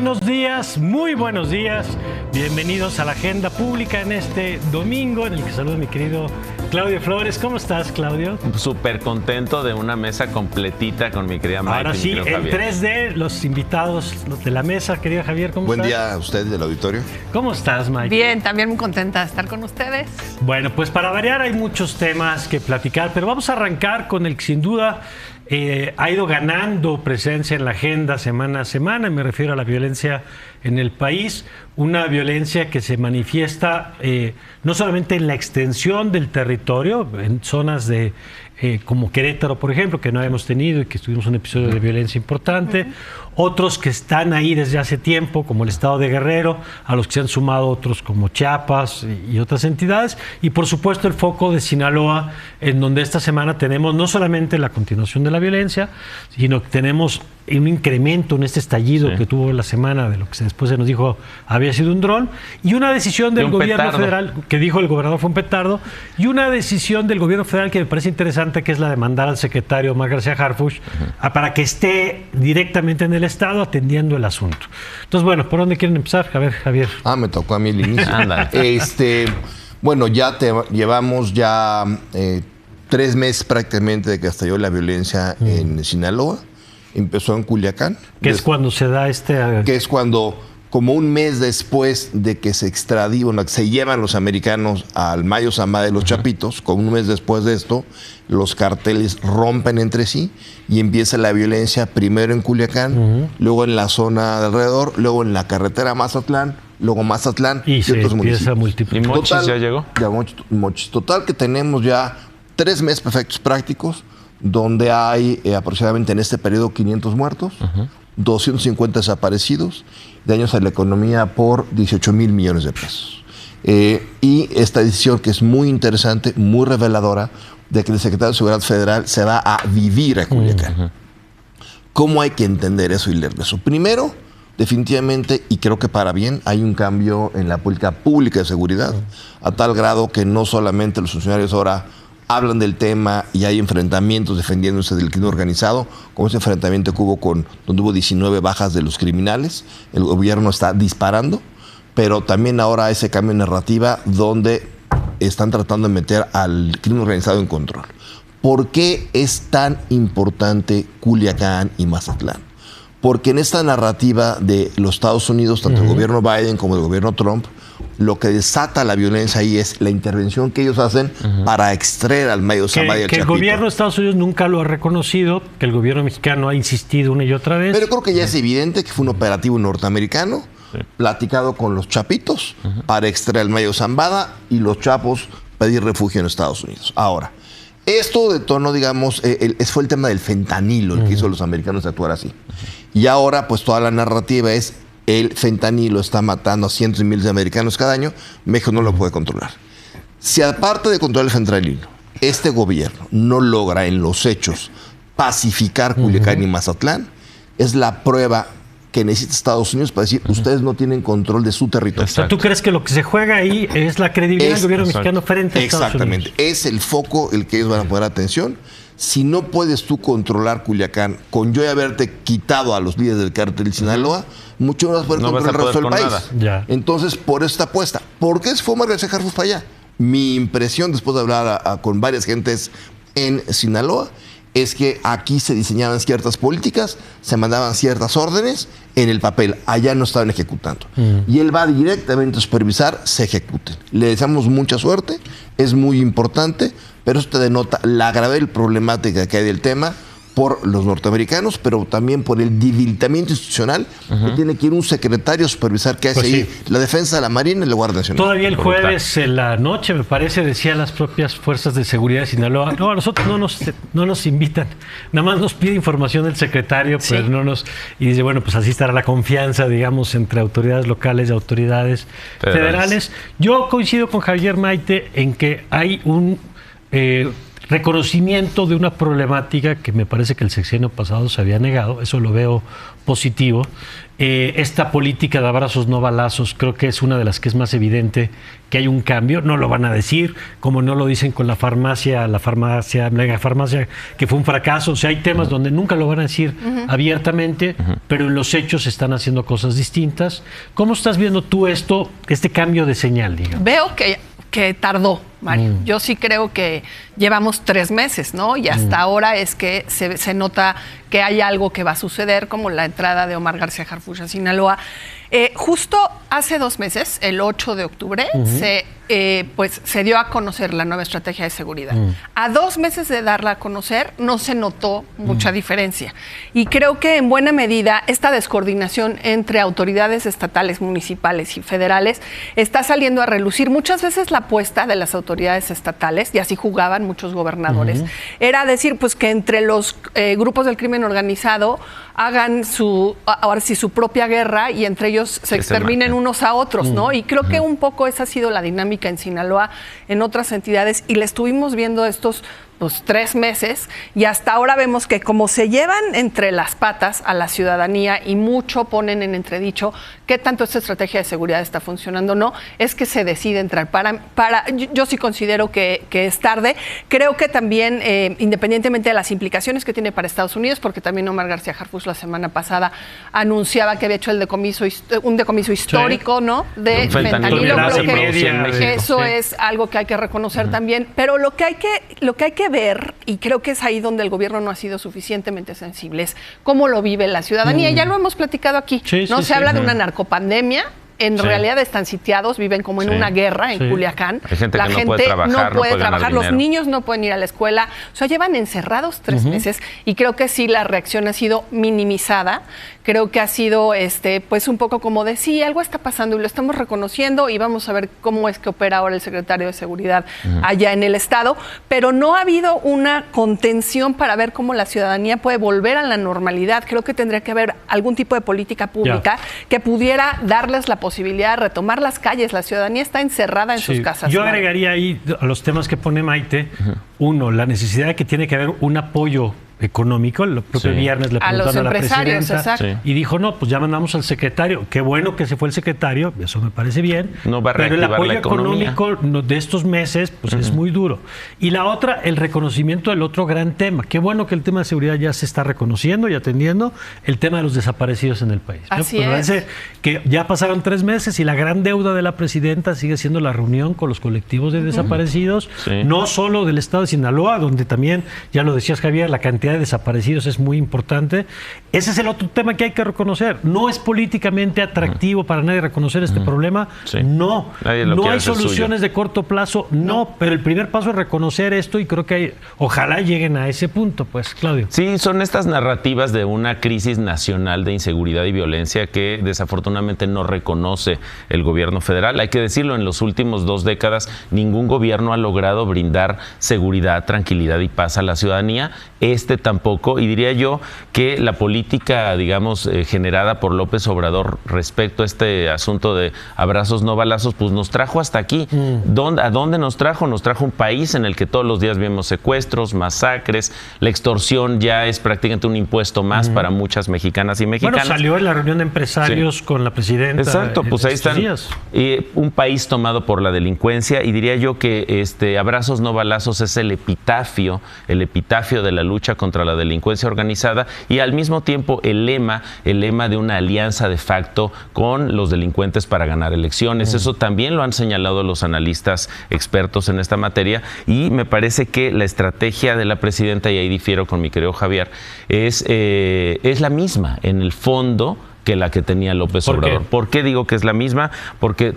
buenos días, muy buenos días. Bienvenidos a la Agenda Pública en este domingo en el que saludo a mi querido Claudio Flores. ¿Cómo estás, Claudio? Súper contento de una mesa completita con mi querida Maite. Ahora sí, en 3D, los invitados de la mesa, querido Javier, ¿cómo estás? Buen día a ustedes del auditorio. ¿Cómo estás, Maite? Bien, también muy contenta de estar con ustedes. Bueno, pues para variar hay muchos temas que platicar, pero vamos a arrancar con el que sin duda ha ido ganando presencia en la agenda semana a semana. Me refiero a la violencia en el país, una violencia que se manifiesta no solamente en la extensión del territorio, en zonas de como Querétaro, por ejemplo, que no hemos tenido y que tuvimos un episodio de violencia importante, otros que están ahí desde hace tiempo, como el estado de Guerrero, a los que se han sumado otros como Chiapas y otras entidades, y por supuesto el foco de Sinaloa, en donde esta semana tenemos no solamente la continuación de la violencia, sino que tenemos un incremento en este estallido que tuvo la semana de lo que después se nos dijo había sido un dron, y una decisión del gobierno federal, que dijo el gobernador fue un petardo, y una decisión del gobierno federal que me parece interesante, que es la de mandar al secretario Omar García Harfuch para que esté directamente en el estado atendiendo el asunto. Entonces, bueno, ¿por dónde quieren empezar? A ver, Javier. Me tocó a mí el inicio. Bueno, llevamos 3 meses prácticamente de que estalló la violencia en Sinaloa. Empezó en Culiacán. Que es cuando se da Que es cuando, como un mes después de que se se llevan los americanos al Mayo Zambada de los Chapitos, como un mes después de esto, los carteles rompen entre sí y empieza la violencia primero en Culiacán, luego en la zona de alrededor, luego en la carretera Mazatlán, luego Mazatlán y se otros empieza a multiplicar. ¿Y Mochis ya llegó? Ya Mochis. Total que tenemos ya 3 meses perfectos prácticos, donde hay aproximadamente en este periodo 500 muertos, 250 desaparecidos, daños a la economía por 18,000 millones de pesos. Y esta decisión que es muy interesante, muy reveladora, de que el secretario de Seguridad Federal se va a vivir a Culiacán. ¿Cómo hay que entender eso y leer eso? Primero, definitivamente, y creo que para bien, hay un cambio en la política pública de seguridad, a tal grado que no solamente los funcionarios ahora hablan del tema y hay enfrentamientos defendiéndose del crimen organizado, como ese enfrentamiento que hubo donde hubo 19 bajas de los criminales. El gobierno está disparando, pero también ahora ese cambio de narrativa donde están tratando de meter al crimen organizado en control. ¿Por qué es tan importante Culiacán y Mazatlán? Porque en esta narrativa de los Estados Unidos, tanto el gobierno Biden como el gobierno Trump, lo que desata la violencia ahí es la intervención que ellos hacen para extraer al Mayo Zambada y al Chapito. Que el gobierno de Estados Unidos nunca lo ha reconocido, que el gobierno mexicano ha insistido una y otra vez. Pero creo que ya es evidente que fue un operativo norteamericano, platicado con los Chapitos para extraer al Mayo Zambada y los Chapos pedir refugio en Estados Unidos. Ahora, esto detonó, digamos, fue el tema del fentanilo, el que hizo a los americanos actuar así. Y ahora, pues toda la narrativa es el fentanilo está matando a cientos de miles de americanos cada año, México no lo puede controlar. Si aparte de controlar el fentanilo, este gobierno no logra en los hechos pacificar Culiacán y Mazatlán, es la prueba que necesita Estados Unidos para decir, ustedes no tienen control de su territorio. O sea, ¿tú crees que lo que se juega ahí es la credibilidad del gobierno mexicano frente a Estados Unidos? Exactamente. Es el foco el que ellos van a poner atención. Si no puedes tú controlar Culiacán con yo haberte quitado a los líderes del cártel de Sinaloa, mucho no vas a poder controlar el resto del país. Entonces, por esta apuesta. ¿Por qué se fue Omar García Harfuch para allá? Mi impresión, después de hablar con varias gentes en Sinaloa, es que aquí se diseñaban ciertas políticas, se mandaban ciertas órdenes en el papel, allá no estaban ejecutando. Y él va directamente a supervisar, se ejecuten. Le deseamos mucha suerte, es muy importante, pero eso te denota la grave problemática que hay del tema por los norteamericanos, pero también por el debilitamiento institucional que tiene que ir un secretario a supervisar qué hace ahí la defensa de la Marina y la Guardia Nacional. Todavía el jueves en la noche, me parece, decían las propias fuerzas de seguridad de Sinaloa, no, a nosotros no nos invitan, nada más nos pide información el secretario, pero no nos... Y dice, bueno, pues así estará la confianza, digamos, entre autoridades locales y autoridades federales. Yo coincido con Javier Maite en que hay un reconocimiento de una problemática que me parece que el sexenio pasado se había negado, eso lo veo positivo. Esta política de abrazos no balazos creo que es una de las que es más evidente que hay un cambio, no lo van a decir, como no lo dicen con la mega farmacia, que fue un fracaso. O sea, hay temas donde nunca lo van a decir abiertamente, pero en los hechos se están haciendo cosas distintas. ¿Cómo estás viendo tú este cambio de señal, digamos? Veo que tardó, Mario. Yo sí creo que llevamos 3 meses, ¿no? Y hasta ahora es que se nota que hay algo que va a suceder, como la entrada de Omar García Harfuch a Sinaloa. Justo hace 2 meses, el 8 de octubre, se dio a conocer la nueva estrategia de seguridad. A 2 meses de darla a conocer, no se notó mucha diferencia. Y creo que en buena medida esta descoordinación entre autoridades estatales, municipales y federales está saliendo a relucir. Muchas veces la apuesta de las autoridades estatales, y así jugaban muchos gobernadores, era decir pues que entre los grupos del crimen organizado hagan su propia guerra y entre ellos se exterminen unos a otros, ¿no? Y creo que un poco esa ha sido la dinámica en Sinaloa, en otras entidades, y la estuvimos viendo estos 3 meses, y hasta ahora vemos que como se llevan entre las patas a la ciudadanía y mucho ponen en entredicho qué tanto esta estrategia de seguridad está funcionando o no, es que se decide entrar. Yo sí considero que es tarde. Creo que también, independientemente de las implicaciones que tiene para Estados Unidos, porque también Omar García Harfuch la semana pasada anunciaba que había hecho un decomiso histórico, ¿no? De fentanilo. Creo que eso es algo que hay que reconocer también, pero lo que hay que ver, y creo que es ahí donde el gobierno no ha sido suficientemente sensible, es cómo lo vive la ciudadanía. Ya lo hemos platicado aquí, ¿no? Se habla de una narcopandemia. En realidad están sitiados, viven como en una guerra en Culiacán. Hay gente la que gente no puede trabajar, los niños no pueden ir a la escuela. O sea, llevan encerrados 3 meses, y creo que sí la reacción ha sido minimizada. Creo que ha sido pues un poco como de sí, algo está pasando y lo estamos reconociendo, y vamos a ver cómo es que opera ahora el secretario de Seguridad allá en el estado, pero no ha habido una contención para ver cómo la ciudadanía puede volver a la normalidad. Creo que tendría que haber algún tipo de política pública que pudiera darles la posibilidad de retomar las calles. La ciudadanía está encerrada en sus casas. Yo agregaría ahí a los temas que pone Maite, uno, la necesidad de que tiene que haber un apoyo económico. El propio viernes le preguntaron a la presidenta y dijo, no, pues ya mandamos al secretario. Qué bueno que se fue el secretario, eso me parece bien. No va a pero el apoyo la económico de estos meses pues es muy duro. Y la otra, el reconocimiento del otro gran tema. Qué bueno que el tema de seguridad ya se está reconociendo y atendiendo, el tema de los desaparecidos en el país. Así es. Parece que ya pasaron 3 meses y la gran deuda de la presidenta sigue siendo la reunión con los colectivos de desaparecidos, no solo del estado de Sinaloa, donde también, ya lo decías Javier, la cantidad de desaparecidos es muy importante. Ese es el otro tema que hay que reconocer. No es políticamente atractivo para nadie reconocer este problema. No hay soluciones de corto plazo, pero el primer paso es reconocer esto, y creo que ojalá lleguen a ese punto, pues, Claudio. Sí, son estas narrativas de una crisis nacional de inseguridad y violencia que desafortunadamente no reconoce el gobierno federal. Hay que decirlo, en los últimos 2 décadas ningún gobierno ha logrado brindar seguridad, tranquilidad y paz a la ciudadanía. Tampoco, y diría yo que la política, digamos, generada por López Obrador respecto a este asunto de abrazos no balazos, pues nos trajo hasta aquí. ¿A dónde nos trajo? Nos trajo un país en el que todos los días vemos secuestros, masacres, la extorsión ya es prácticamente un impuesto más para muchas mexicanas y mexicanos. Bueno, salió en la reunión de empresarios con la presidenta. Exacto, pues ahí están. Un país tomado por la delincuencia, y diría yo que abrazos no balazos es el epitafio de la lucha contra la delincuencia organizada, y al mismo tiempo el lema de una alianza de facto con los delincuentes para ganar elecciones. Eso también lo han señalado los analistas expertos en esta materia, y me parece que la estrategia de la presidenta, y ahí difiero con mi querido Javier, es la misma en el fondo que la que tenía López Obrador. ¿Por qué digo que es la misma? Porque,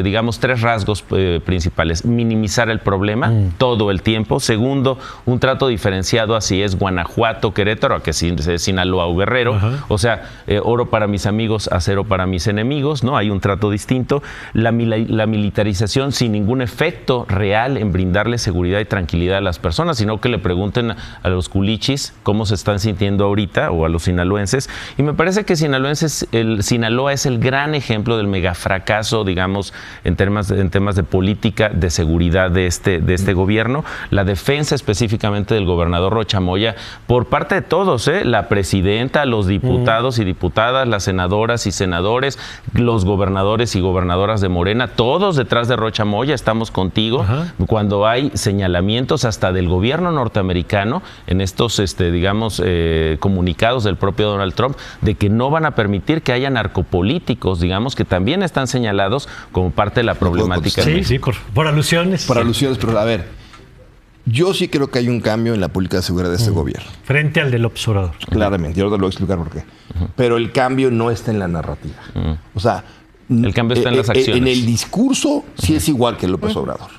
digamos, 3 rasgos principales. Minimizar el problema todo el tiempo. Segundo, un trato diferenciado, así es Guanajuato, Querétaro, a que es Sinaloa o Guerrero. O sea, oro para mis amigos, acero para mis enemigos, ¿no? Hay un trato distinto. La militarización sin ningún efecto real en brindarle seguridad y tranquilidad a las personas, sino que le pregunten a los culichis cómo se están sintiendo ahorita, o a los sinaloenses. Y me parece que sinaloenses Sinaloa es el gran ejemplo del megafracaso, digamos, en temas de política de seguridad de este gobierno. La defensa específicamente del gobernador Rocha Moya por parte de todos, la presidenta, los diputados y diputadas, las senadoras y senadores, los gobernadores y gobernadoras de Morena, todos detrás de Rocha Moya, estamos contigo. Ajá. Cuando hay señalamientos hasta del gobierno norteamericano en estos, digamos, comunicados del propio Donald Trump, de que no van a permitir que haya narcopolíticos, digamos, que también están señalados como parte de la problemática. Sí, por alusiones. Por alusiones, pero a ver, yo sí creo que hay un cambio en la política de seguridad de este gobierno. Frente al del observador. Claramente, yo ahora te lo voy a explicar por qué. Pero el cambio no está en la narrativa. O sea, el cambio está en las acciones. En el discurso sí es igual que López Obrador.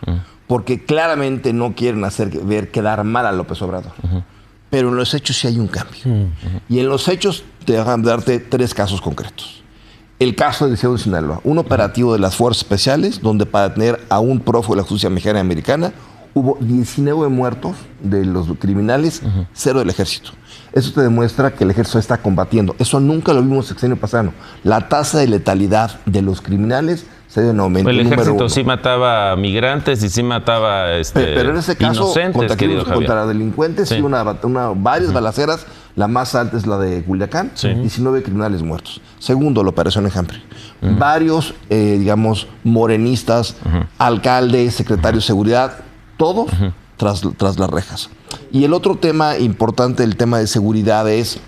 Porque claramente no quieren hacer ver quedar mal a López Obrador. Pero en los hechos sí hay un cambio. Y en los hechos te dejan darte 3 casos concretos. El caso del Liceo de Sinaloa, un operativo de las Fuerzas Especiales, donde para detener a un prófugo de la justicia mexicana y americana, hubo 19 muertos de los criminales, 0 del ejército. Eso te demuestra que el ejército está combatiendo. Eso nunca lo vimos en el sexenio pasado. La tasa de letalidad de los criminales se dio en aumento. El ejército sí mataba migrantes y sí mataba pero en ese caso, contra delincuentes, sí, varias balaceras. La más alta es la de Culiacán, 19 criminales muertos. Segundo, la operación Enjambre. Varios, digamos, morenistas, alcaldes, secretarios de seguridad, todos tras las rejas. Y el otro tema importante del tema de seguridad es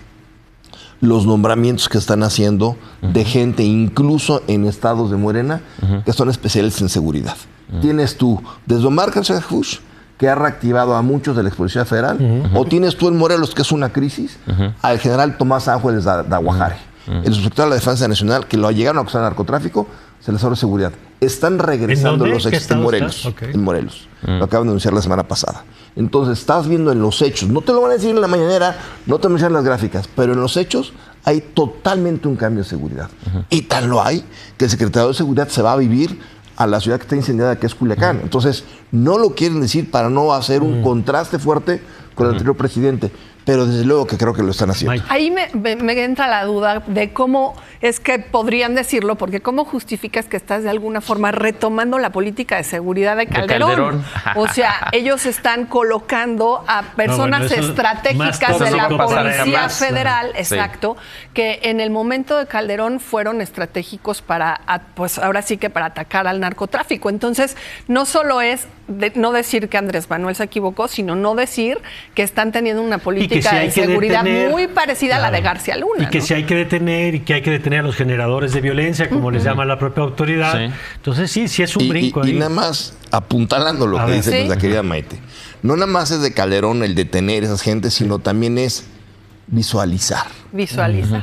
los nombramientos que están haciendo de gente, incluso en estados de Morena, que son especialistas en seguridad. Tienes tú, desde Omar García Harfuch, que ha reactivado a muchos de la Policía Federal, o tienes tú en Morelos, que es una crisis, al general Tomás Ángeles de Aguajare, el subsecretario de la Defensa Nacional, que lo llegaron a acusar de narcotráfico, se les abre seguridad. Están regresando los hechos en Morelos. En Morelos. Lo acaban de anunciar la semana pasada. Entonces, estás viendo en los hechos, no te lo van a decir en la mañanera, no te van a decir en las gráficas, pero en los hechos hay totalmente un cambio de seguridad. Y tal lo hay que el secretario de Seguridad se va a vivir a la ciudad que está incendiada, que es Culiacán. Entonces, no lo quieren decir para no hacer un contraste fuerte con el anterior presidente. Pero desde luego que creo que lo están haciendo. Ahí me entra la duda de cómo es que podrían decirlo, porque cómo justificas que estás de alguna forma retomando la política de seguridad de Calderón. O sea, ellos están colocando a personas estratégicas de la Policía Federal, exacto, que en el momento de Calderón fueron estratégicos para, pues ahora sí que para atacar al narcotráfico. Entonces, no solo es no decir que Andrés Manuel se equivocó, sino no decir que están teniendo una política de seguridad muy parecida a la de García Luna. Y que si hay que detener, y que hay que detener a los generadores de violencia, como les llama la propia autoridad. Entonces sí es un brinco. Y nada más apuntalando lo que dice nuestra querida Maite. No nada más es de Calderón el detener a esas gentes, sino también es visualizar.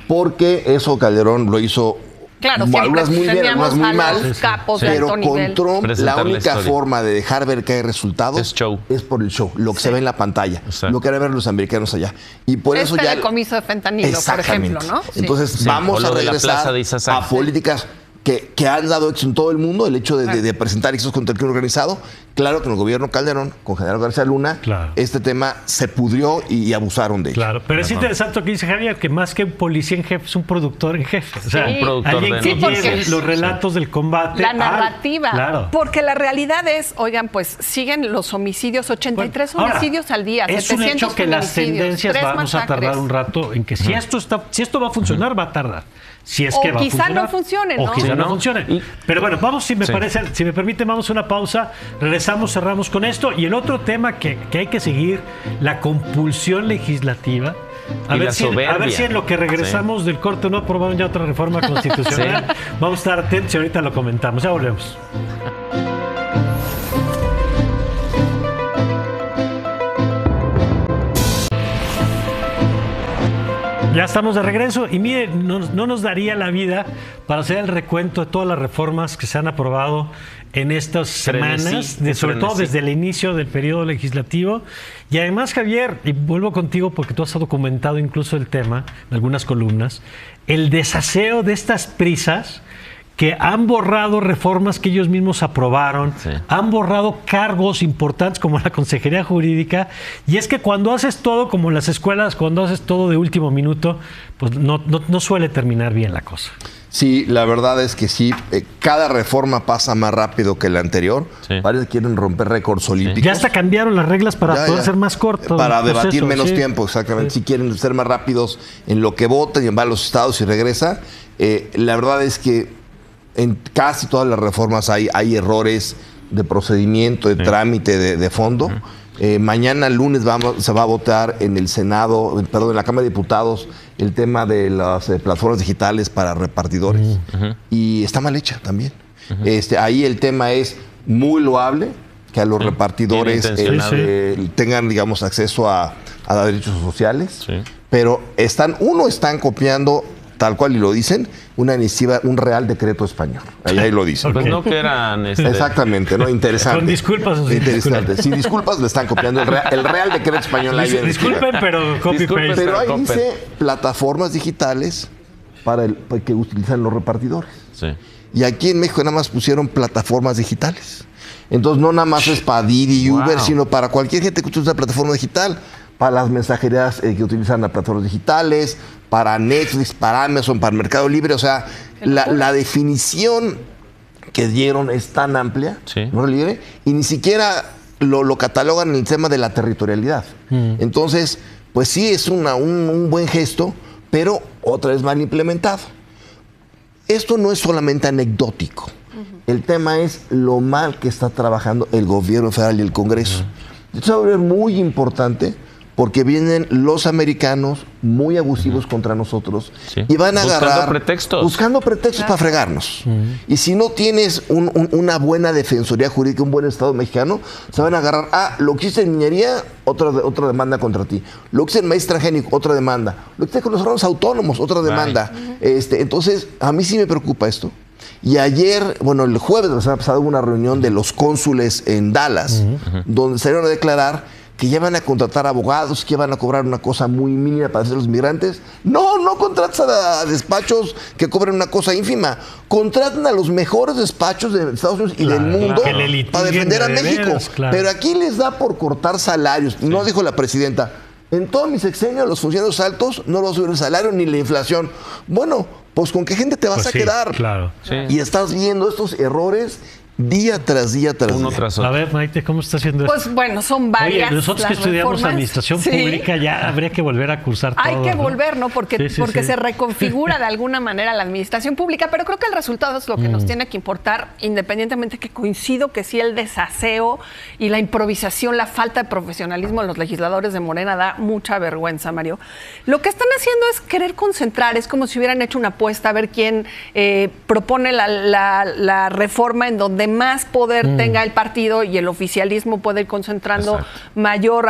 Porque eso Calderón lo hizo. Claro, algunas muy bien, algunas muy mal, capos pero con Trump la única forma de dejar ver que hay resultados es por el show, lo que se ve en la pantalla, lo que harán ver los americanos allá. Y por eso ya decomiso de fentanilo, por ejemplo, ¿no? Entonces vamos a regresar a políticas que han dado éxito en todo el mundo, el hecho de presentar éxitos contra el crimen organizado. Claro que en el gobierno Calderón, con General García Luna, este tema se pudrió y abusaron de ello. Claro, pero es interesante lo que dice Javier, que más que un policía en jefe, es un productor en jefe. O sea, un productor alguien que lleve los relatos del combate. La narrativa. Porque la realidad es, oigan, pues siguen los homicidios, 83 homicidios al día, es 700 un hecho que las tendencias vamos a tardar un rato en que si esto va a funcionar, va a tardar. Si es que va a funcionar. O quizá no funcione, ¿no? O quizá no funcione. Pero bueno, vamos, si me permite, vamos a una pausa. Regresamos, cerramos con esto. Y el otro tema que hay que seguir, la compulsión legislativa. A ver si en lo que regresamos del corte no aprobaron ya otra reforma constitucional. Vamos a estar atentos y ahorita lo comentamos. Ya volvemos. Ya estamos de regreso y mire, no nos daría la vida para hacer el recuento de todas las reformas que se han aprobado en estas semanas, sobre todo desde el inicio del periodo legislativo. Y además, Javier, y vuelvo contigo porque tú has documentado incluso el tema en algunas columnas, el desaseo de estas prisas que han borrado reformas que ellos mismos aprobaron, han borrado cargos importantes como la Consejería Jurídica, y es que cuando haces todo, como en las escuelas, cuando haces todo de último minuto, pues no suele terminar bien la cosa. Sí, la verdad es que sí, cada reforma pasa más rápido que la anterior. Parece que quieren romper récords olímpicos. Ya hasta cambiaron las reglas para poder ser más corto. Para debatir menos tiempo, exactamente. Si quieren ser más rápidos en lo que votan y va a los estados y regresa. La verdad es que en casi todas las reformas hay errores de procedimiento, de trámite, de fondo. Mañana lunes se va a votar en el Senado, en la Cámara de Diputados, el tema de las plataformas digitales para repartidores. Y está mal hecha también. Ahí el tema es muy loable, que a los repartidores tengan, digamos, acceso a derechos sociales, pero están copiando, tal cual y lo dicen, una iniciativa, un Real Decreto español. Ahí lo dicen. Pues no que eran... Exactamente, ¿no? Interesante. Con disculpas. Interesante. Sin disculpas le están copiando el Real Decreto español. Disculpen, pero copy-paste. Pero ahí dice plataformas digitales para que utilizan los repartidores. Y aquí en México nada más pusieron plataformas digitales. Entonces no nada más es para Didi y Uber, sino para cualquier gente que utiliza plataforma digital. Para las mensajerías que utilizan las plataformas digitales, para Netflix, para Amazon, para Mercado Libre. O sea, la definición que dieron es tan amplia, ¿no? Y ni siquiera lo catalogan en el tema de la territorialidad. Entonces, pues sí, es un buen gesto, pero otra vez mal implementado. Esto no es solamente anecdótico. El tema es lo mal que está trabajando el gobierno federal y el Congreso. Esto va a ser muy importante, porque vienen los americanos muy abusivos contra nosotros y van a buscando pretextos para fregarnos. Y si no tienes una buena defensoría jurídica, un buen Estado mexicano, se van a agarrar lo que hice en minería, otra demanda contra ti. Lo que hice en maíz transgénico, otra demanda. Lo que hice con los órganos autónomos, otra demanda. Entonces, a mí sí me preocupa esto. Y ayer, el jueves de la semana pasada hubo una reunión de los cónsules en Dallas, donde salieron a declarar que ya van a contratar abogados, que van a cobrar una cosa muy mínima para hacer los migrantes. No contratas a despachos que cobren una cosa ínfima. Contratan a los mejores despachos de Estados Unidos y del mundo para defender a México. Pero aquí les da por cortar salarios. No dijo la presidenta, en todo mi sexenio los funcionarios altos no va a subir el salario ni la inflación. Bueno, pues ¿con qué gente te vas a quedar? Y estás viendo estos errores día tras día tras uno día. Tras otro. A ver, Maite, ¿cómo está haciendo esto? Pues bueno, son varias. Oye, nosotros que estudiamos reformas, administración pública ya habría que volver a cursar todo. Hay que volver, ¿no? Porque se reconfigura de alguna manera la administración pública, pero creo que el resultado es lo que nos tiene que importar, independientemente que coincido que sí el desaseo y la improvisación, la falta de profesionalismo de los legisladores de Morena da mucha vergüenza, Mario. Lo que están haciendo es querer concentrar, es como si hubieran hecho una apuesta a ver quién propone la reforma en donde más poder tenga el partido y el oficialismo puede ir concentrando mayor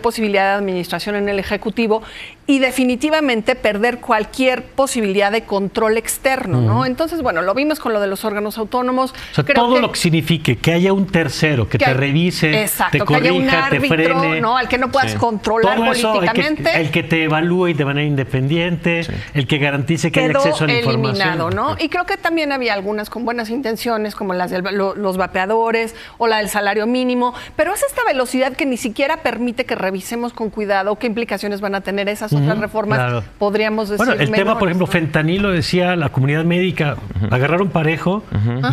posibilidad de administración en el Ejecutivo y definitivamente perder cualquier posibilidad de control externo, ¿no? Entonces, lo vimos con lo de los órganos autónomos. O sea, todo lo que signifique que haya un tercero que te revise, te corrija, que haya un árbitro, te frene, ¿no? Al que no puedas controlar todo políticamente. Eso, el que te evalúe de manera independiente, el que garantice que haya acceso a la información. ¿no? Y creo que también había algunas con buenas intenciones, como las de los vapeadores o la del salario mínimo, pero es esta velocidad que ni siquiera permite que revisemos con cuidado qué implicaciones van a tener esas otras reformas, podríamos decir. El tema, por ejemplo, fentanilo, decía la comunidad médica, agarraron parejo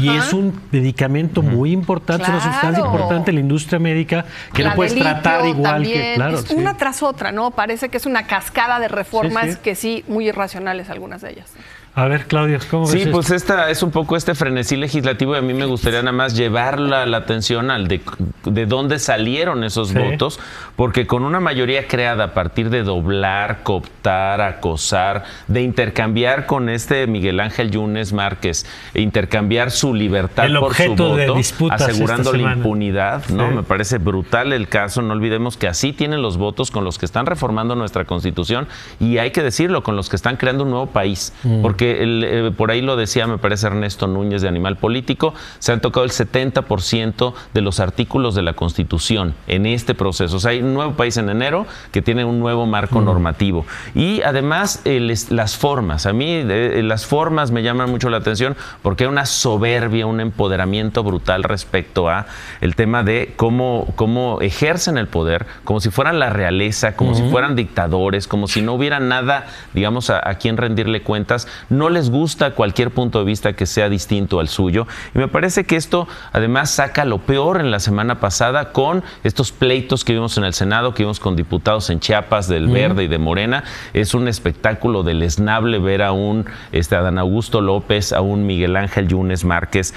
y es un medicamento muy importante, es una sustancia importante en la industria médica que no puedes tratar igual también, que, es una tras otra, ¿no? Parece que es una cascada de reformas que sí, muy irracionales algunas de ellas. A ver, Claudio, ¿cómo ves esto? Pues esta es un poco este frenesí legislativo y a mí me gustaría nada más llevar la atención al de dónde salieron esos votos, porque con una mayoría creada a partir de doblar, cooptar, acosar, de intercambiar con Miguel Ángel Yunes Márquez, intercambiar su libertad por su voto, asegurando la impunidad, ¿no? Me parece brutal el caso. No olvidemos que así tienen los votos con los que están reformando nuestra Constitución y hay que decirlo, con los que están creando un nuevo país, porque porque por ahí lo decía, me parece, Ernesto Núñez de Animal Político, se han tocado el 70% de los artículos de la Constitución en este proceso. O sea, hay un nuevo país en enero que tiene un nuevo marco normativo. Y además, las formas. A mí las formas me llaman mucho la atención porque hay una soberbia, un empoderamiento brutal respecto a el tema de cómo ejercen el poder, como si fueran la realeza, como si fueran dictadores, como si no hubiera nada, digamos, a quien rendirle cuentas. No les gusta cualquier punto de vista que sea distinto al suyo. Y me parece que esto, además, saca lo peor en la semana pasada con estos pleitos que vimos en el Senado, que vimos con diputados en Chiapas del Verde y de Morena. Es un espectáculo deleznable ver a Adán Augusto López, a un Miguel Ángel Yunes Márquez,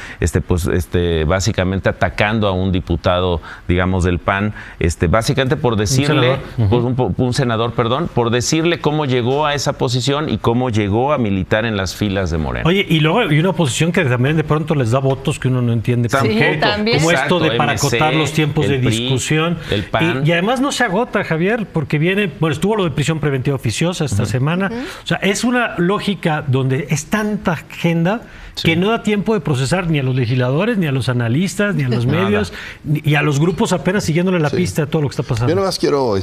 básicamente atacando a un diputado, digamos, del PAN, básicamente por decirle, un senador, por decirle cómo llegó a esa posición y cómo llegó a militar en las filas de Morena. Oye, y luego hay una oposición que también de pronto les da votos que uno no entiende por qué. También. Como esto de para MC, acotar los tiempos de PRI, discusión. el PAN. Y además no se agota, Javier, porque estuvo lo de prisión preventiva oficiosa esta semana. O sea, es una lógica donde es tanta agenda que no da tiempo de procesar ni a los legisladores, ni a los analistas, ni a los medios, y a los grupos apenas siguiéndole la pista de todo lo que está pasando. Yo nada más quiero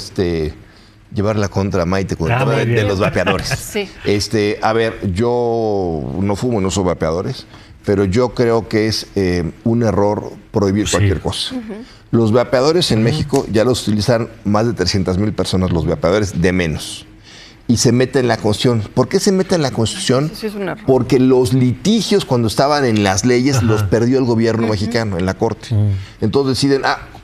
llevar la contra a Maite con el tema de los vapeadores. Sí. A ver, yo no fumo, no soy vapeadores, pero yo creo que es un error prohibir cualquier cosa. Los vapeadores en México ya los utilizan más de 300,000 personas, los vapeadores de menos. Y se mete en la Constitución. ¿Por qué se mete en la Constitución? Sí, es un error. Porque los litigios cuando estaban en las leyes los perdió el gobierno mexicano en la Corte. Entonces deciden,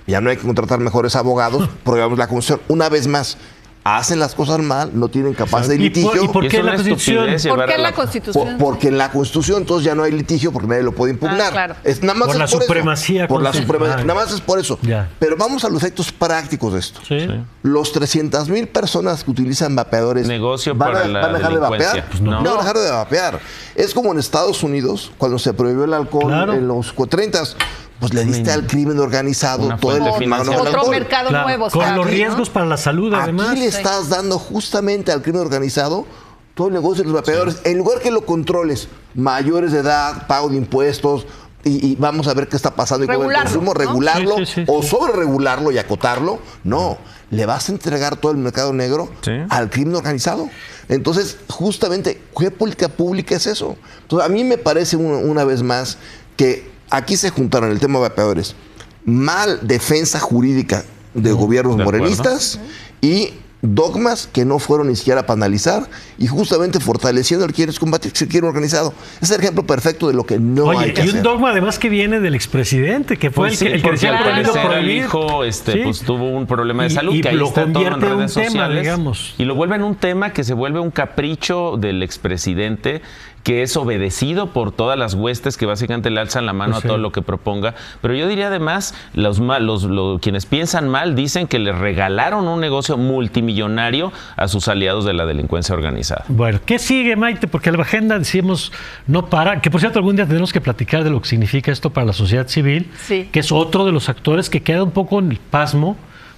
ya no hay que contratar mejores abogados, prohibamos la Constitución. Una vez más, hacen las cosas mal, no tienen capacidad de litigio. ¿Y por qué la Constitución? ¿Por qué la Constitución? Porque en la Constitución entonces ya no hay litigio porque nadie lo puede impugnar. Claro. Nada más por la supremacía. Por la supremacía. Nada más es por eso. Ya. Pero vamos a los efectos prácticos de esto. Sí. Los 300,000 personas que utilizan vapeadores Negocio van para a la dejar de delincuencia. vapear. Pues no. No van a dejar de vapear. Es como en Estados Unidos, cuando se prohibió el alcohol en los 30s. Pues le diste al crimen organizado todo el otro mercado nuevo. Con los riesgos para la salud, además. Aquí le estás dando justamente al crimen organizado todo el negocio de los vapeadores. En lugar que lo controles, mayores de edad, pago de impuestos, y vamos a ver qué está pasando con el consumo, regularlo o sobreregularlo y acotarlo. No, le vas a entregar todo el mercado negro al crimen organizado. Entonces, justamente, ¿qué política pública es eso? Entonces, a mí me parece una vez más que aquí se juntaron el tema de vapeadores, mal defensa jurídica de gobiernos morenistas y dogmas que no fueron ni siquiera para analizar y justamente fortaleciendo el que quieres combatir, el crimen organizado. Es el ejemplo perfecto de lo que no hay que hacer. Y un dogma además que viene del expresidente, que fue el que decía el hijo pues tuvo un problema de salud, que ahí lo está todo en redes sociales, digamos. Y lo vuelve en un tema que se vuelve un capricho del expresidente, que es obedecido por todas las huestes que básicamente le alzan la mano a todo lo que proponga. Pero yo diría además, quienes piensan mal dicen que le regalaron un negocio multimillonario a sus aliados de la delincuencia organizada. Bueno, ¿qué sigue, Maite? Porque la agenda, decimos, no para. Que por cierto, algún día tenemos que platicar de lo que significa esto para la sociedad civil, que es otro de los actores que queda un poco en el pasmo,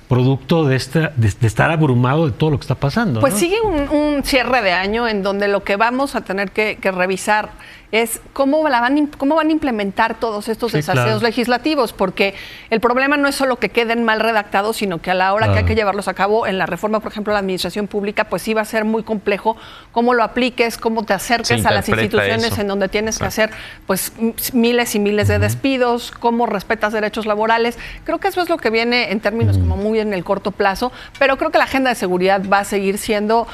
producto de estar abrumado de todo lo que está pasando. Pues sigue un cierre de año en donde lo que vamos a tener que revisar es cómo van a implementar todos estos desaseos legislativos, porque el problema no es solo que queden mal redactados, sino que a la hora que hay que llevarlos a cabo en la reforma, por ejemplo, de la administración pública, pues sí va a ser muy complejo cómo lo apliques, cómo te acerques a las instituciones en donde tienes que hacer pues miles y miles de despidos, cómo respetas derechos laborales. Creo que eso es lo que viene en términos como muy en el corto plazo, pero creo que la agenda de seguridad va a seguir siendo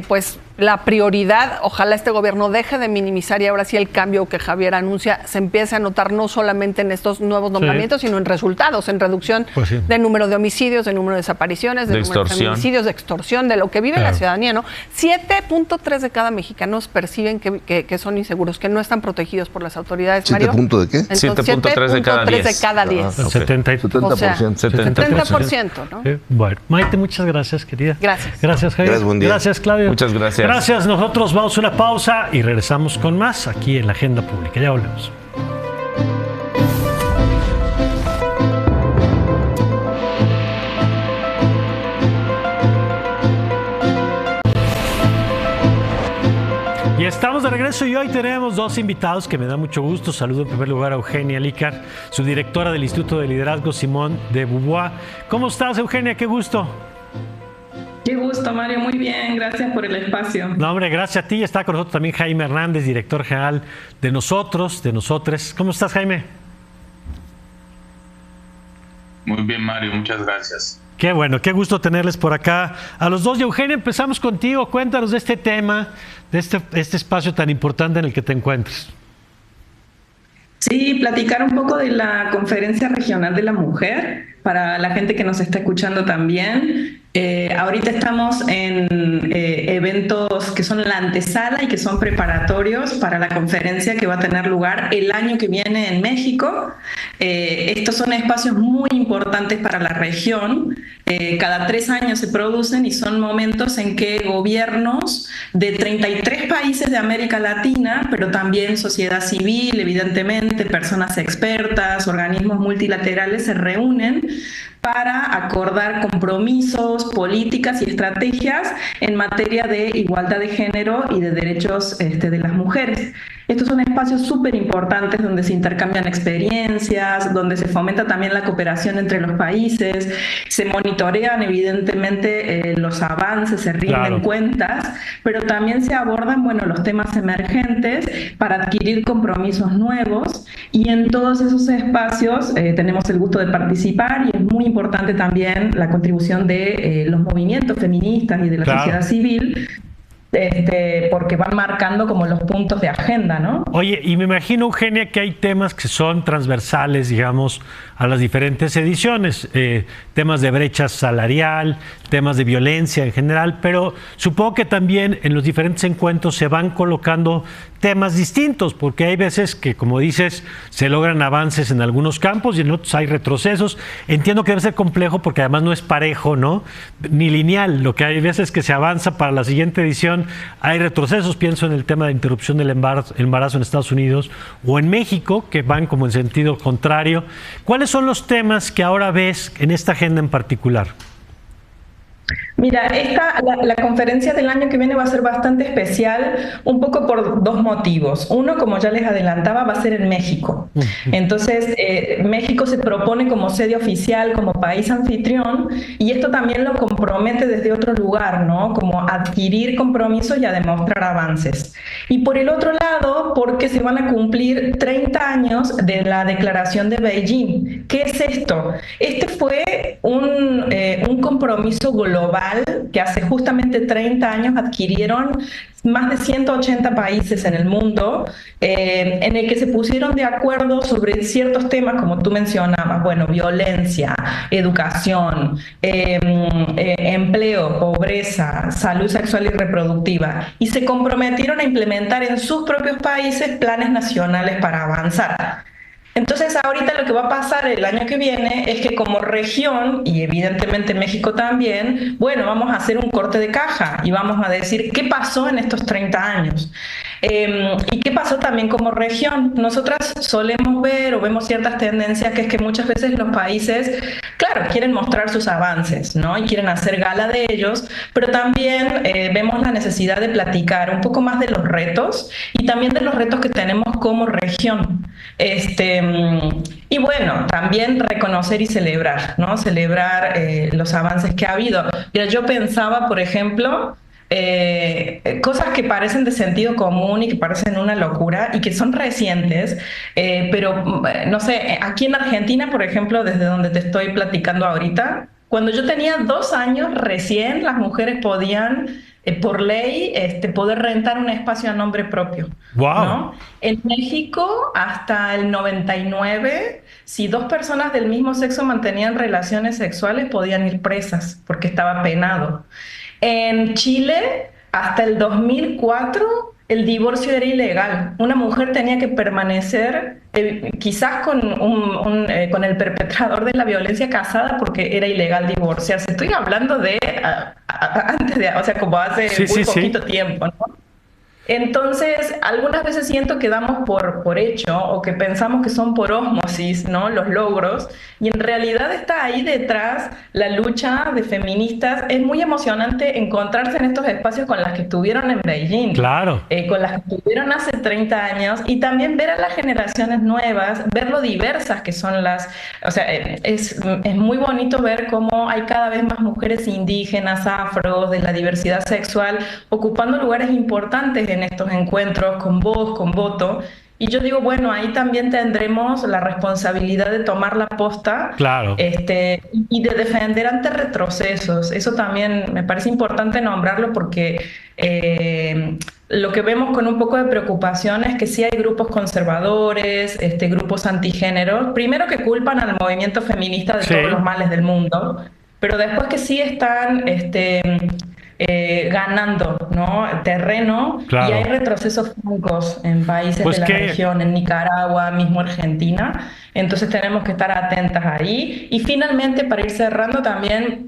pues la prioridad. Ojalá este gobierno deje de minimizar y ahora sí el cambio que Javier anuncia se empiece a notar no solamente en estos nuevos nombramientos, sino en resultados, en reducción de número de homicidios, de número de desapariciones, de número de feminicidios, de extorsión, de lo que vive la ciudadanía, ¿no? 7.3 de cada mexicano perciben que son inseguros, que no están protegidos por las autoridades. ¿7 punto de qué? 7.3 de cada 10. de cada 10. 70%. O sea, 70%, ¿no? Bueno, Maite, muchas gracias, querida. Gracias. Gracias, Javier. Gracias, buen día. Gracias, Claudio. Muchas gracias. Gracias. Nosotros vamos a una pausa y regresamos con más aquí en la Agenda Pública. Ya volvemos. Estamos de regreso y hoy tenemos dos invitados que me da mucho gusto. Saludo en primer lugar a Eugenia Lícar, su directora del Instituto de Liderazgo Simone de Beauvoir. ¿Cómo estás, Eugenia? Qué gusto. Qué gusto, Mario. Muy bien. Gracias por el espacio. No, hombre, gracias a ti. Está con nosotros también Jaime Hernández, director general de Nosotres. ¿Cómo estás, Jaime? Muy bien, Mario. Muchas gracias. Qué bueno, qué gusto tenerles por acá. A los dos, y Eugenia, empezamos contigo. Cuéntanos de este tema, de este espacio tan importante en el que te encuentras. Sí, platicar un poco de la Conferencia Regional de la Mujer, para la gente que nos está escuchando también. Ahorita estamos en eventos que son la antesala y que son preparatorios para la conferencia que va a tener lugar el año que viene en México. Estos son espacios muy importantes para la región. Cada 3 años se producen y son momentos en que gobiernos de 33 países de América Latina, pero también sociedad civil, evidentemente, personas expertas, organismos multilaterales se reúnen para acordar compromisos, políticas y estrategias en materia de igualdad de género y de derechos de las mujeres. Estos son espacios súper importantes donde se intercambian experiencias, donde se fomenta también la cooperación entre los países, se monitorean evidentemente los avances, se rinden cuentas, pero también se abordan los temas emergentes para adquirir compromisos nuevos, y en todos esos espacios tenemos el gusto de participar, y es muy importante también la contribución de los movimientos feministas y de la sociedad civil, porque van marcando como los puntos de agenda, ¿no? Oye, y me imagino, Eugenia, que hay temas que son transversales, digamos, a las diferentes ediciones, temas de brecha salarial, temas de violencia en general, pero supongo que también en los diferentes encuentros se van colocando temas distintos, porque hay veces que, como dices, se logran avances en algunos campos y en otros hay retrocesos. Entiendo que debe ser complejo porque además no es parejo, ¿no? Ni lineal. Lo que hay veces que se avanza para la siguiente edición, hay retrocesos. Pienso en el tema de interrupción del embarazo en Estados Unidos o en México, que van como en sentido contrario. ¿Cuáles son los temas que ahora ves en esta agenda en particular? Mira, la conferencia del año que viene va a ser bastante especial, un poco por 2 motivos. Uno, como ya les adelantaba, va a ser en México. Entonces, México se propone como sede oficial, como país anfitrión, y esto también lo compromete desde otro lugar, ¿no? Como adquirir compromisos y a demostrar avances. Y por el otro lado, porque se van a cumplir 30 años de la Declaración de Beijing. ¿Qué es esto? Este fue un compromiso global que hace justamente 30 años adquirieron más de 180 países en el mundo, en el que se pusieron de acuerdo sobre ciertos temas, como tú mencionabas, violencia, educación, empleo, pobreza, salud sexual y reproductiva, y se comprometieron a implementar en sus propios países planes nacionales para avanzar. Entonces, ahorita lo que va a pasar el año que viene es que como región, y evidentemente México también, vamos a hacer un corte de caja y vamos a decir qué pasó en estos 30 años. ¿Y qué pasó también como región? Nosotras solemos ver o vemos ciertas tendencias, que es que muchas veces los países, claro, quieren mostrar sus avances, ¿no? Y quieren hacer gala de ellos, pero también vemos la necesidad de platicar un poco más de los retos y también de los retos que tenemos como región. Y también reconocer y celebrar, ¿no? Celebrar los avances que ha habido. Mira, yo pensaba, por ejemplo, cosas que parecen de sentido común y que parecen una locura y que son recientes, pero no sé, aquí en Argentina, por ejemplo, desde donde te estoy platicando ahorita, cuando yo tenía 2 años recién, las mujeres podían por ley poder rentar un espacio a nombre propio. Wow. ¿No? En México, hasta el 99, si 2 personas del mismo sexo mantenían relaciones sexuales, podían ir presas porque estaba penado. En Chile, hasta el 2004, el divorcio era ilegal. Una mujer tenía que permanecer quizás con el perpetrador de la violencia casada porque era ilegal divorciarse. Estoy hablando de antes de, como hace muy poquito tiempo, ¿no? Entonces, algunas veces siento que damos por hecho o que pensamos que son por ósmosis, ¿no? Los logros, y en realidad está ahí detrás la lucha de feministas. Es muy emocionante encontrarse en estos espacios con las que estuvieron en Beijing, Claro. con las que estuvieron hace 30 años, y también ver a las generaciones nuevas, ver lo diversas que son las... O sea, es muy bonito ver cómo hay cada vez más mujeres indígenas, afros, de la diversidad sexual, ocupando lugares importantes en estos encuentros, con voz, con voto. Y yo digo, bueno, ahí también tendremos la responsabilidad de tomar la posta, Claro. y de defender ante retrocesos. Eso también me parece importante nombrarlo porque lo que vemos con un poco de preocupación es que sí hay grupos conservadores, grupos antigénero, primero que culpan al movimiento feminista de Sí. todos los males del mundo, pero después que sí están ganando, ¿no? Terreno, Claro. y hay retrocesos francos en países Pues de la que- región, en Nicaragua, mismo Argentina. Entonces tenemos que estar atentas ahí. Y finalmente, para ir cerrando, también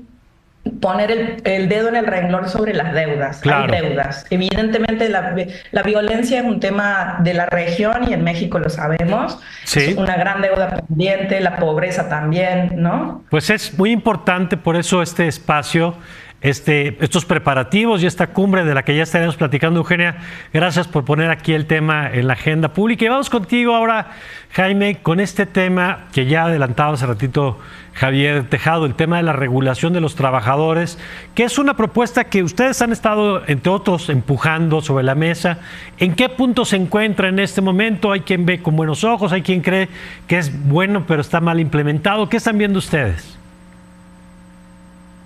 poner el dedo en el renglón sobre las deudas. Claro. Hay deudas. Evidentemente la violencia es un tema de la región y en México lo sabemos. Sí. Es una gran deuda pendiente, la pobreza también, ¿no? Pues es muy importante, por eso este espacio, estos preparativos y esta cumbre de la que ya estaremos platicando, Eugenia. Gracias por poner aquí el tema en la agenda pública. Y vamos contigo ahora, Jaime, con este tema que ya adelantaba hace ratito Javier Tejado, el tema de la regulación de los trabajadores, que es una propuesta que ustedes han estado, entre otros, empujando sobre la mesa. ¿En qué punto se encuentra en este momento? Hay quien ve con buenos ojos, hay quien cree que es bueno pero está mal implementado. ¿Qué están viendo ustedes?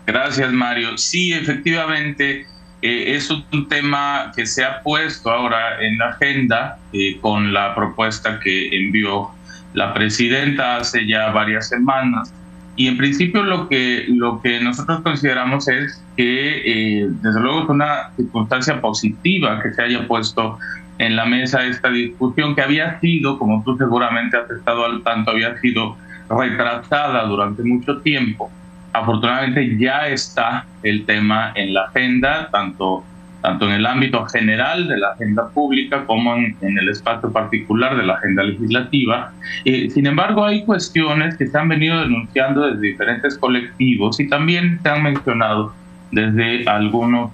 Gracias, Mario. Sí, efectivamente, es un tema que se ha puesto ahora en la agenda con la propuesta que envió la presidenta hace ya varias semanas. Y en principio lo que nosotros consideramos es que desde luego es una circunstancia positiva que se haya puesto en la mesa esta discusión, que había sido, como tú seguramente has estado al tanto, había sido retrasada durante mucho tiempo. Afortunadamente ya está el tema en la agenda, tanto en el ámbito general de la agenda pública como en el espacio particular de la agenda legislativa. Sin embargo, hay cuestiones que se han venido denunciando desde diferentes colectivos y también se han mencionado desde algunos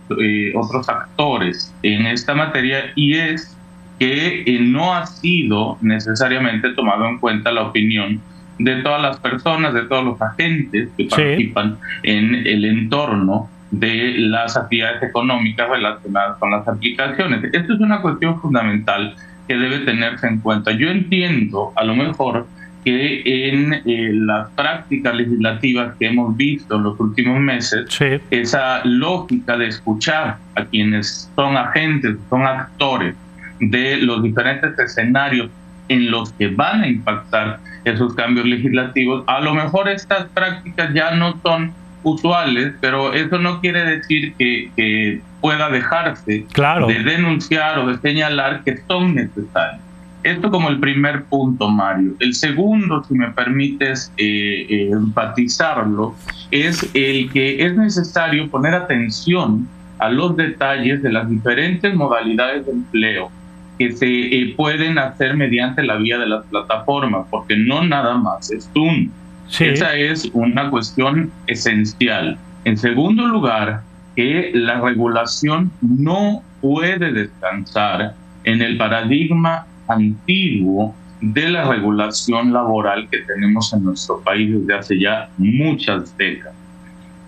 otros actores en esta materia, y es que no ha sido necesariamente tomado en cuenta la opinión de todas las personas, de todos los agentes que participan en el entorno de las actividades económicas relacionadas con las aplicaciones. Esto es una cuestión fundamental que debe tenerse en cuenta. Yo entiendo, a lo mejor, que en las prácticas legislativas que hemos visto en los últimos meses, esa lógica de escuchar a quienes son agentes, son actores de los diferentes escenarios en los que van a impactar esos cambios legislativos, a lo mejor estas prácticas ya no son usuales, pero eso no quiere decir que pueda dejarse de denunciar o de señalar que son necesarios. Esto como el primer punto, Mario. El segundo, si me permites enfatizarlo, es el que es necesario poner atención a los detalles de las diferentes modalidades de empleo que se pueden hacer mediante la vía de las plataformas, porque no nada más es uno. Esa es una cuestión esencial. En segundo lugar, que la regulación no puede descansar en el paradigma antiguo de la regulación laboral que tenemos en nuestro país desde hace ya muchas décadas.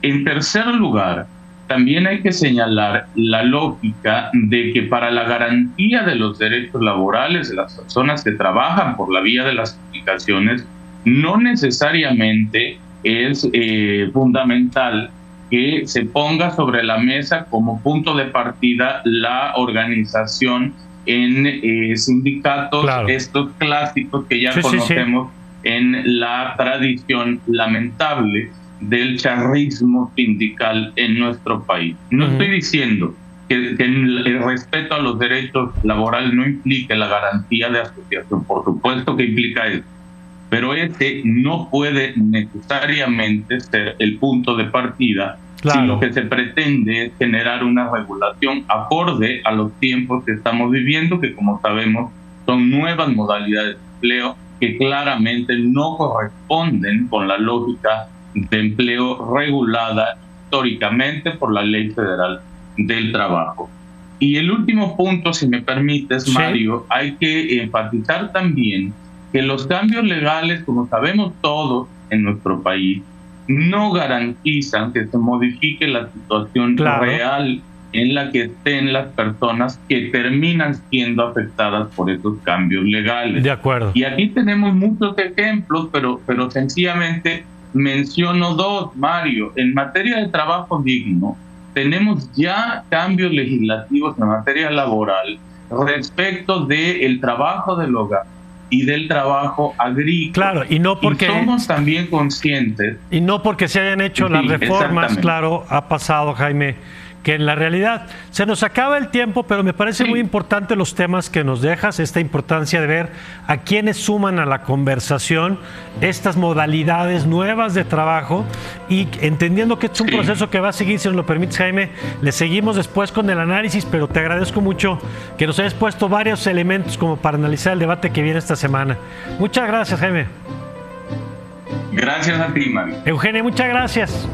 En tercer lugar, también hay que señalar la lógica de que para la garantía de los derechos laborales de las personas que trabajan por la vía de las aplicaciones, no necesariamente es fundamental que se ponga sobre la mesa como punto de partida la organización en sindicatos, estos clásicos que ya conocemos en la tradición lamentable del charrismo sindical en nuestro país. No estoy diciendo que el respeto a los derechos laborales no implique la garantía de asociación, por supuesto que implica eso, pero ese no puede necesariamente ser el punto de partida Claro. Si lo que se pretende es generar una regulación acorde a los tiempos que estamos viviendo, que como sabemos son nuevas modalidades de empleo que claramente no corresponden con la lógica de empleo regulada históricamente por la Ley Federal del Trabajo. Y el último punto, si me permites, sí, Mario, hay que enfatizar también que los cambios legales, como sabemos todos en nuestro país, no garantizan que se modifique la situación real en la que estén las personas que terminan siendo afectadas por esos cambios legales. De acuerdo. Y aquí tenemos muchos ejemplos, pero sencillamente menciono dos, Mario. En materia de trabajo digno, tenemos ya cambios legislativos en materia laboral respecto del trabajo del hogar y del trabajo agrícola. Claro, y no porque... Y somos también conscientes... Y no porque se hayan hecho las reformas, claro, ha pasado, Jaime, que en la realidad se nos acaba el tiempo, pero me parece muy importante los temas que nos dejas, esta importancia de ver a quienes suman a la conversación estas modalidades nuevas de trabajo y entendiendo que es un proceso que va a seguir, si nos lo permites, Jaime, le seguimos después con el análisis, pero te agradezco mucho que nos hayas puesto varios elementos como para analizar el debate que viene esta semana. Muchas gracias, Jaime. Gracias a ti, Mario. Eugenia, muchas gracias.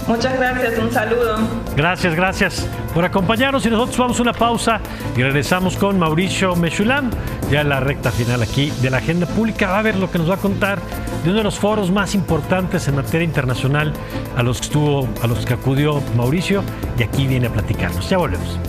Muchas gracias, un saludo. Gracias por acompañarnos y nosotros vamos a una pausa y regresamos con Mauricio Meshulam, ya en la recta final aquí de la agenda pública. Va a ver lo que nos va a contar de uno de los foros más importantes en materia internacional a los que acudió Mauricio y aquí viene a platicarnos. Ya volvemos.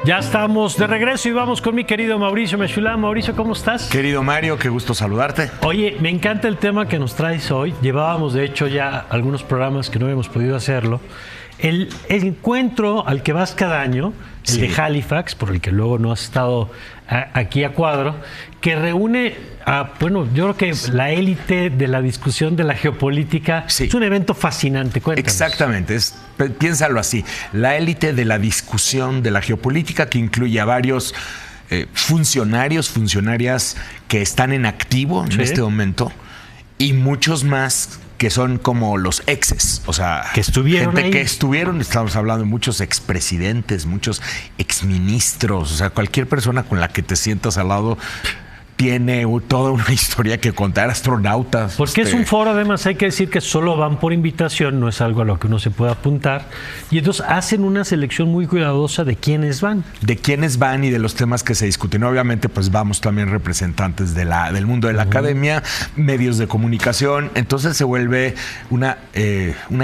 Ya estamos de regreso y vamos con mi querido Mauricio Meshulam. Mauricio, ¿cómo estás? Querido Mario, qué gusto saludarte. Oye, me encanta el tema que nos traes hoy. Llevábamos, de hecho, ya algunos programas que no habíamos podido hacerlo. El encuentro al que vas cada año, el de Halifax, por el que luego no has estado aquí a cuadro, que reúne yo creo que la élite de la discusión de la geopolítica. Es un evento fascinante. Cuéntanos. Exactamente, piénsalo así, la élite de la discusión de la geopolítica, que incluye a varios funcionarias que están en activo en este momento y muchos más que son como los exes, o sea, que estuvieron gente ahí. Que estuvieron, estamos hablando de muchos expresidentes, muchos exministros, o sea, cualquier persona con la que te sientas al lado tiene toda una historia que contar, astronautas. Porque es un foro, además hay que decir que solo van por invitación, no es algo a lo que uno se pueda apuntar, y entonces hacen una selección muy cuidadosa de quiénes van. De quiénes van y de los temas que se discuten. Obviamente, pues vamos también representantes del mundo de la academia, medios de comunicación, entonces se vuelve una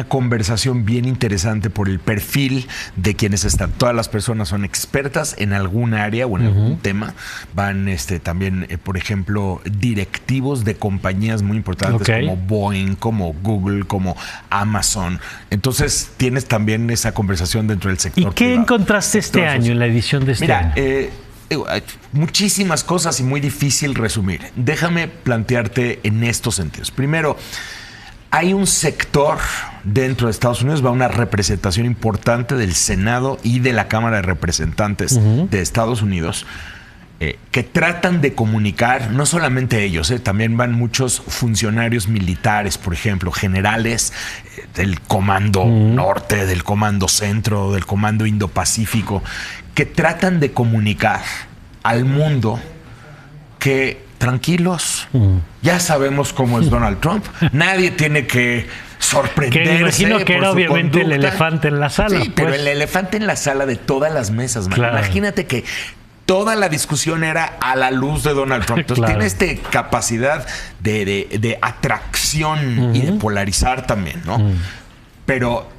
conversación bien interesante por el perfil de quienes están. Todas las personas son expertas en algún área o en algún tema. Van también por ejemplo, directivos de compañías muy importantes como Boeing, como Google, como Amazon. Entonces, tienes también esa conversación dentro del sector privado. ¿Y qué encontraste este año, en la edición de este año? Muchísimas cosas y muy difícil resumir. Déjame plantearte en estos sentidos. Primero, hay un sector dentro de Estados Unidos, va una representación importante del Senado y de la Cámara de Representantes de Estados Unidos, que tratan de comunicar, no solamente ellos, también van muchos funcionarios militares, por ejemplo, generales del Comando Norte, del Comando Centro, del Comando Indo-Pacífico, que tratan de comunicar al mundo que tranquilos, ya sabemos cómo es Donald Trump, nadie tiene que sorprenderse. Que me imagino que era obviamente conducta. El elefante en la sala. Sí, pero el elefante en la sala de todas las mesas, man. Claro. Imagínate que toda la discusión era a la luz de Donald Trump. Entonces tiene esta capacidad de atracción y de polarizar también, ¿no? Pero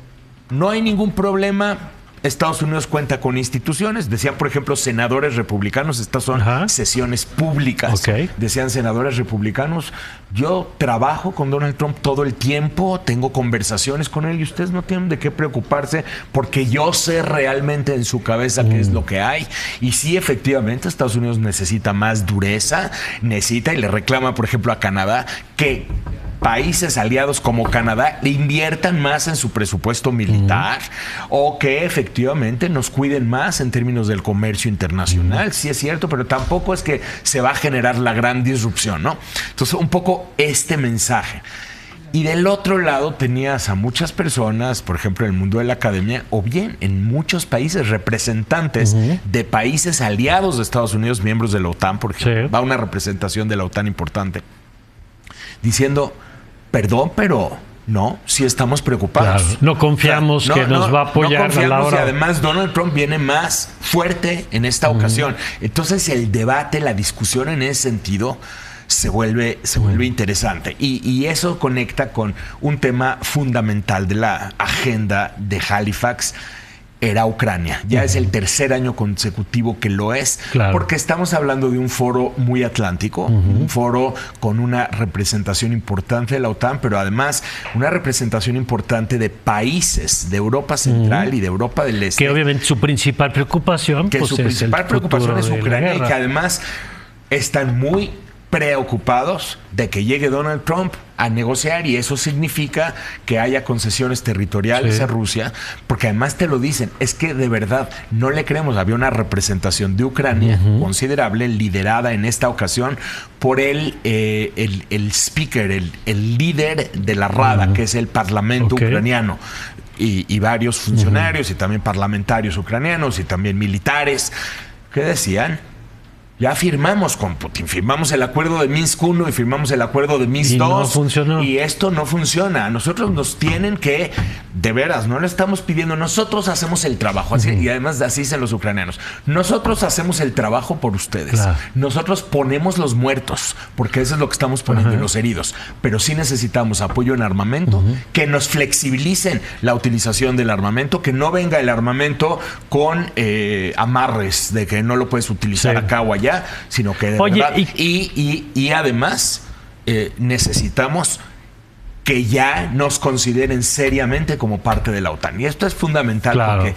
no hay ningún problema. Estados Unidos cuenta con instituciones. Decían, por ejemplo, senadores republicanos. Estas son sesiones públicas. Decían senadores republicanos. Yo trabajo con Donald Trump todo el tiempo. Tengo conversaciones con él y ustedes no tienen de qué preocuparse porque yo sé realmente en su cabeza qué es lo que hay. Y sí, efectivamente, Estados Unidos necesita más dureza. Necesita y le reclama, por ejemplo, a Canadá que países aliados como Canadá inviertan más en su presupuesto militar o que efectivamente nos cuiden más en términos del comercio internacional. Sí es cierto, pero tampoco es que se va a generar la gran disrupción, ¿no? Entonces, un poco este mensaje. Y del otro lado tenías a muchas personas, por ejemplo, en el mundo de la academia, o bien en muchos países, representantes de países aliados de Estados Unidos, miembros de la OTAN, por ejemplo, va una representación de la OTAN importante, diciendo, perdón, pero no, sí estamos preocupados. Claro, no confiamos que nos va a apoyar. No confiamos, a la hora. Y además Donald Trump viene más fuerte en esta ocasión. Entonces el debate, la discusión en ese sentido se vuelve interesante. Y eso conecta con un tema fundamental de la agenda de Halifax. Era Ucrania. Ya es el tercer año consecutivo que lo es, porque estamos hablando de un foro muy atlántico, un foro con una representación importante de la OTAN, pero además una representación importante de países de Europa Central y de Europa del Este. Que obviamente su principal preocupación, su principal preocupación es Ucrania, y que además están muy preocupados de que llegue Donald Trump a negociar, y eso significa que haya concesiones territoriales a Rusia, porque además te lo dicen, es que de verdad no le creemos. Había una representación de Ucrania considerable, liderada en esta ocasión por el speaker, el líder de la Rada, que es el parlamento ucraniano, y varios funcionarios y también parlamentarios ucranianos y también militares, que decían: ya firmamos con Putin, firmamos el acuerdo de Minsk 1 y firmamos el acuerdo de Minsk 2. No funcionó. Y esto no funciona. A nosotros nos tienen que, de veras, no le estamos pidiendo, nosotros hacemos el trabajo. Así, y además así dicen los ucranianos. Nosotros hacemos el trabajo por ustedes. Claro. Nosotros ponemos los muertos, porque eso es lo que estamos poniendo en los heridos. Pero sí necesitamos apoyo en armamento, que nos flexibilicen la utilización del armamento, que no venga el armamento con amarres de que no lo puedes utilizar acá o allá, sino que de verdad, y además necesitamos que ya nos consideren seriamente como parte de la OTAN. Y esto es fundamental, porque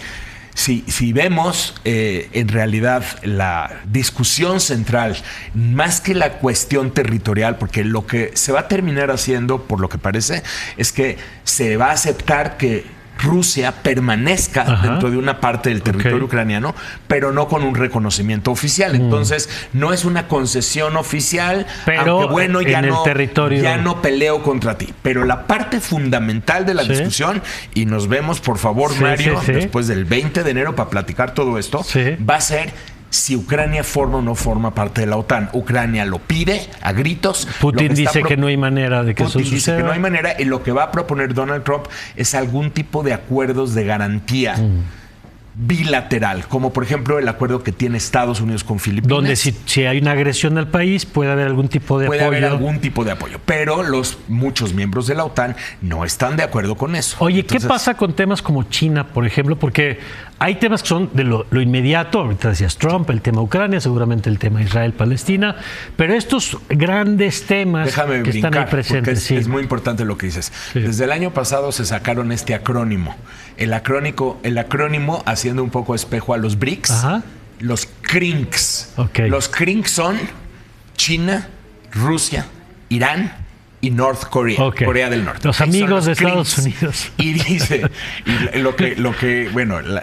si vemos en realidad la discusión central, más que la cuestión territorial, porque lo que se va a terminar haciendo, por lo que parece, es que se va a aceptar que Rusia permanezca dentro de una parte del territorio ucraniano, pero no con un reconocimiento oficial. Entonces, no es una concesión oficial, pero aunque bueno, ya no peleo contra ti. Pero la parte fundamental de la discusión, y nos vemos, por favor, Mario, después del 20 de enero para platicar todo esto, va a ser si Ucrania forma o no forma parte de la OTAN. Ucrania lo pide a gritos. Putin dice que no hay manera de que eso suceda. Putin dice que no hay manera, y lo que va a proponer Donald Trump es algún tipo de acuerdos de garantía bilateral, como por ejemplo el acuerdo que tiene Estados Unidos con Filipinas. Donde si hay una agresión al país puede haber algún tipo de apoyo. Puede haber algún tipo de apoyo, pero muchos miembros de la OTAN no están de acuerdo con eso. Oye, entonces, ¿qué pasa con temas como China, por ejemplo? Porque hay temas que son de lo inmediato. Ahorita decías Trump, el tema Ucrania, seguramente el tema Israel-Palestina, pero estos grandes temas que están ahí presentes. Es muy importante lo que dices. Desde el año pasado se sacaron este acrónimo. El acrónimo haciendo un poco espejo a los BRICS, los CRINCS. Los CRINCS son China, Rusia, Irán y North Korea, Corea del Norte. Los amigos de Estados Unidos. Y dice,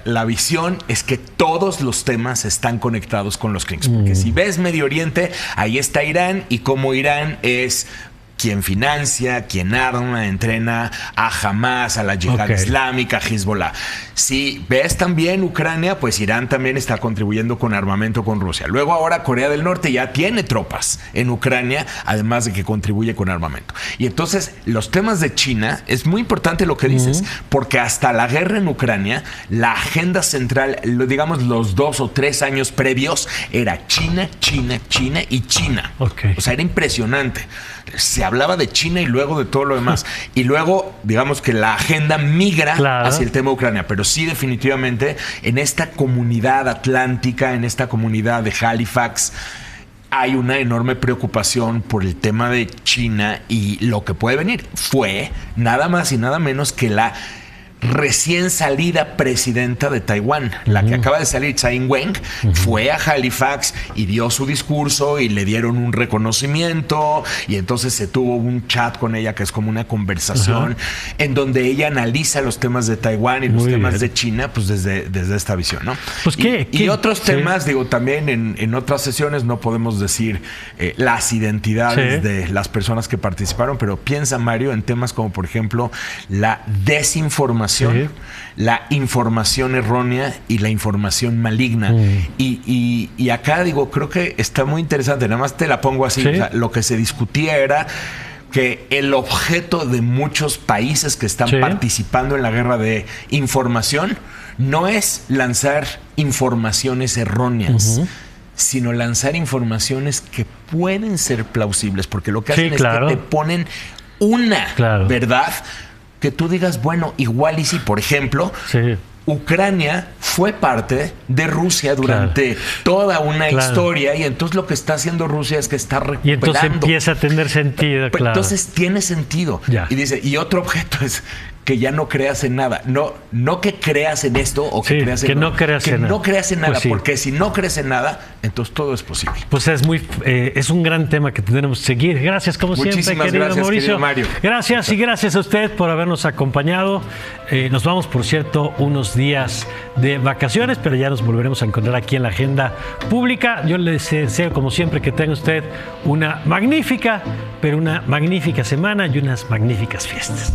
la visión es que todos los temas están conectados con los CRINCS. Porque si ves Medio Oriente, ahí está Irán, y como Irán es quien financia, quien arma, entrena a Hamas, a la Yihad Islámica, a Hezbollah. Si ves también Ucrania, pues Irán también está contribuyendo con armamento con Rusia. Luego ahora Corea del Norte ya tiene tropas en Ucrania, además de que contribuye con armamento. Y entonces los temas de China, es muy importante lo que dices, porque hasta la guerra en Ucrania, la agenda central, digamos los 2 o 3 años previos, era China, China, China y China. O sea, era impresionante. Se hablaba de China y luego de todo lo demás. Y luego, digamos que la agenda migra hacia el tema Ucrania. Pero sí, definitivamente, en esta comunidad atlántica, en esta comunidad de Halifax, hay una enorme preocupación por el tema de China y lo que puede venir. Fue nada más y nada menos que la recién salida presidenta de Taiwán, la que acaba de salir, Tsai Ing-wen, fue a Halifax y dio su discurso y le dieron un reconocimiento, y entonces se tuvo un chat con ella que es como una conversación en donde ella analiza los temas de Taiwán y los temas de China, pues desde esta visión, ¿no? Pues y otros temas, digo, también en otras sesiones no podemos decir las identidades de las personas que participaron, pero piensa, Mario, en temas como, por ejemplo, la desinformación, la información errónea y la información maligna. Y acá, digo, creo que está muy interesante, nada más te la pongo así, o sea, lo que se discutía era que el objeto de muchos países que están participando en la guerra de información no es lanzar informaciones erróneas, sino lanzar informaciones que pueden ser plausibles, porque lo que hacen es que te ponen una verdad que tú digas, bueno, igual y si, por ejemplo, Ucrania fue parte de Rusia durante toda una historia, y entonces lo que está haciendo Rusia es que está recuperando. Y entonces empieza a tener sentido, Entonces tiene sentido. Y dice, y otro objeto es que ya no creas en nada. No que creas en esto o que creas en que no creas en nada. No creas en nada, pues porque si no crees en nada, entonces todo es posible. Pues es un gran tema que tendremos que seguir. Gracias, como siempre, querido Mauricio. Mario. Gracias y gracias a usted por habernos acompañado. Nos vamos, por cierto, unos días de vacaciones, pero ya nos volveremos a encontrar aquí en la Agenda Pública. Yo les deseo, como siempre, que tenga usted una magnífica semana y unas magníficas fiestas.